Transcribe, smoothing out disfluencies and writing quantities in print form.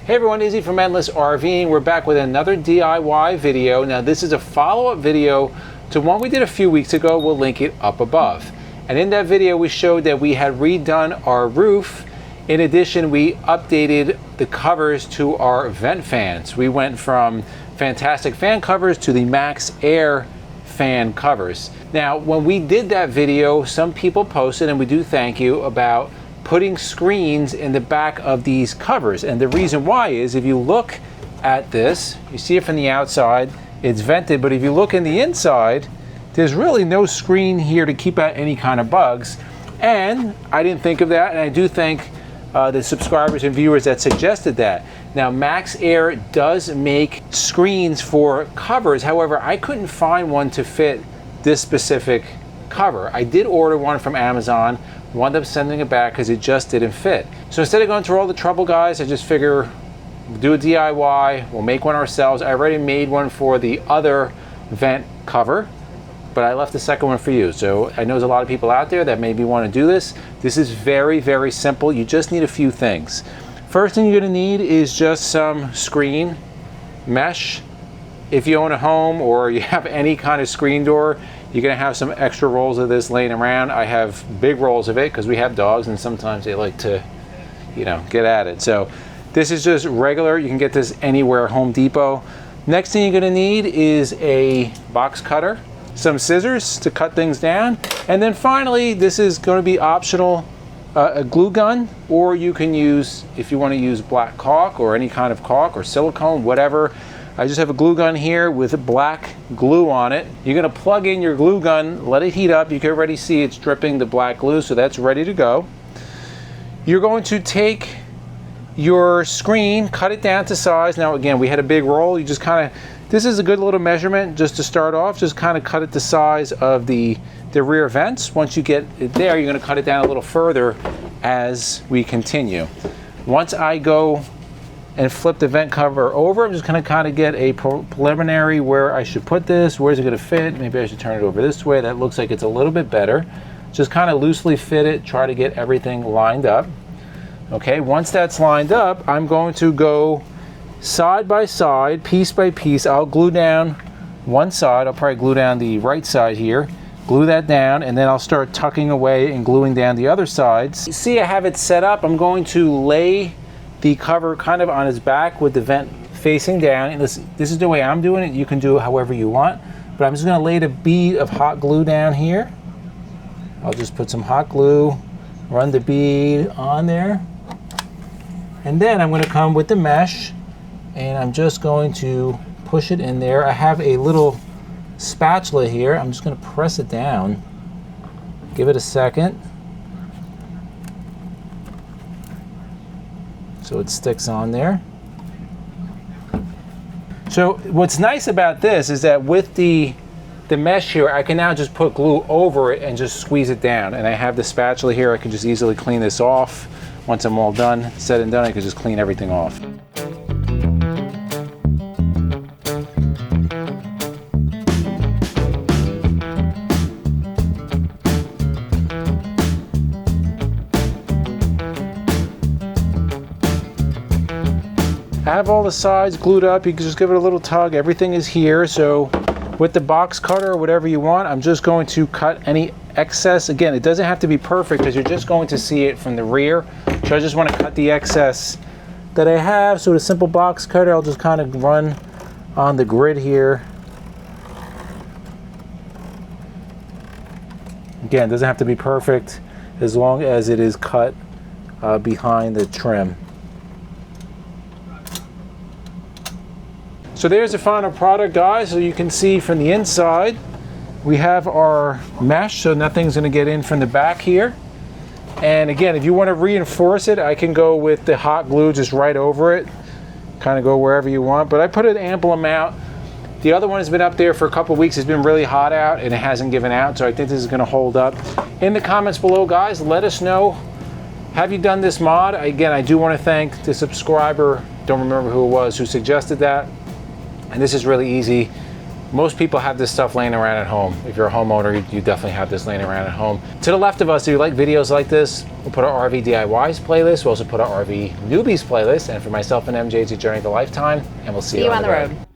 Hey everyone, Izzy from Endless RVing. We're back with another DIY video. Now this is a follow-up video to one we did a few weeks ago. We'll link it up above. And in that video we showed that we had redone our roof. In addition, we updated the covers to our vent fans. We went from fantastic fan covers to the Max Air fan covers. Now when we did that video, some people posted, and we do thank you, about putting screens in the back of these covers. And the reason why is, if you look at this, you see it from the outside, it's vented, but if you look in the inside, there's really no screen here to keep out any kind of bugs. And I didn't think of that, and I do thank the subscribers and viewers that suggested that. Now Max Air does make screens for covers, however I couldn't find one to fit this specific cover. I did order one from Amazon, wound up sending it back because it just didn't fit. So instead of going through all the trouble, guys, I just figure we'll do a DIY, we'll make one ourselves. I already made one for the other vent cover, but I left the second one for you. So I know there's a lot of people out there that maybe want to do this. This is very, very simple. You just need a few things. First thing you're gonna need is just some screen mesh. If you own a home or you have any kind of screen door, you're gonna have some extra rolls of this laying around. I have big rolls of it because we have dogs and sometimes they like to, you know, get at it. So this is just regular. You can get this anywhere, Home Depot. Next thing you're gonna need is a box cutter, some scissors to cut things down, and then finally, this is gonna be optional, a glue gun, or you can use, if you wanna use black caulk or any kind of caulk or silicone, whatever. I just have a glue gun here with black glue on it. You're gonna plug in your glue gun, let it heat up. You can already see it's dripping the black glue, so that's ready to go. You're going to take your screen, cut it down to size. Now again, we had a big roll. You just kind of, this is a good little measurement just to start off. Just kind of cut it the size of the rear vents. Once you get it there, you're gonna cut it down a little further as we continue. Once I go and flip the vent cover over, I'm just gonna kind of get a preliminary where I should put this, where's it gonna fit. Maybe I should turn it over this way. That looks like it's a little bit better. Just kind of loosely fit it, try to get everything lined up. Okay, once that's lined up, I'm going to go side by side, piece by piece. I'll glue down one side. I'll probably glue down the right side here, glue that down, and then I'll start tucking away and gluing down the other sides. You see I have it set up. I'm going to lay the cover kind of on its back with the vent facing down. And this is the way I'm doing it. You can do it however you want, but I'm just gonna lay the bead of hot glue down here. I'll just put some hot glue, run the bead on there, and then I'm gonna come with the mesh and I'm just going to push it in there. I have a little spatula here. I'm just gonna press it down, give it a second, so it sticks on there. So what's nice about this is that with the mesh here, I can now just put glue over it and just squeeze it down. And I have the spatula here. I can just easily clean this off. Once I'm all done, said and done, I can just clean everything off. I have all the sides glued up. You can just give it a little tug. Everything is here. So with the box cutter or whatever you want, I'm just going to cut any excess. Again, it doesn't have to be perfect because you're just going to see it from the rear. So I just want to cut the excess that I have. So with a simple box cutter, I'll just kind of run on the grid here. Again, it doesn't have to be perfect as long as it is cut behind the trim. So there's the final product, guys. So you can see from the inside, we have our mesh, so nothing's gonna get in from the back here. And again, if you wanna reinforce it, I can go with the hot glue just right over it, kind of go wherever you want, but I put an ample amount. The other one has been up there for a couple of weeks. It's been really hot out and it hasn't given out, so I think this is gonna hold up. In the comments below, guys, let us know, have you done this mod? Again, I do wanna thank the subscriber, don't remember who it was, who suggested that. And this is really easy. Most people have this stuff laying around at home. If you're a homeowner, you definitely have this laying around at home. To the left of us, if you like videos like this, we'll put our RV DIYs playlist. We'll also put our RV newbies playlist. And for myself and MJ, it's a journey of a lifetime. And we'll see you on the road.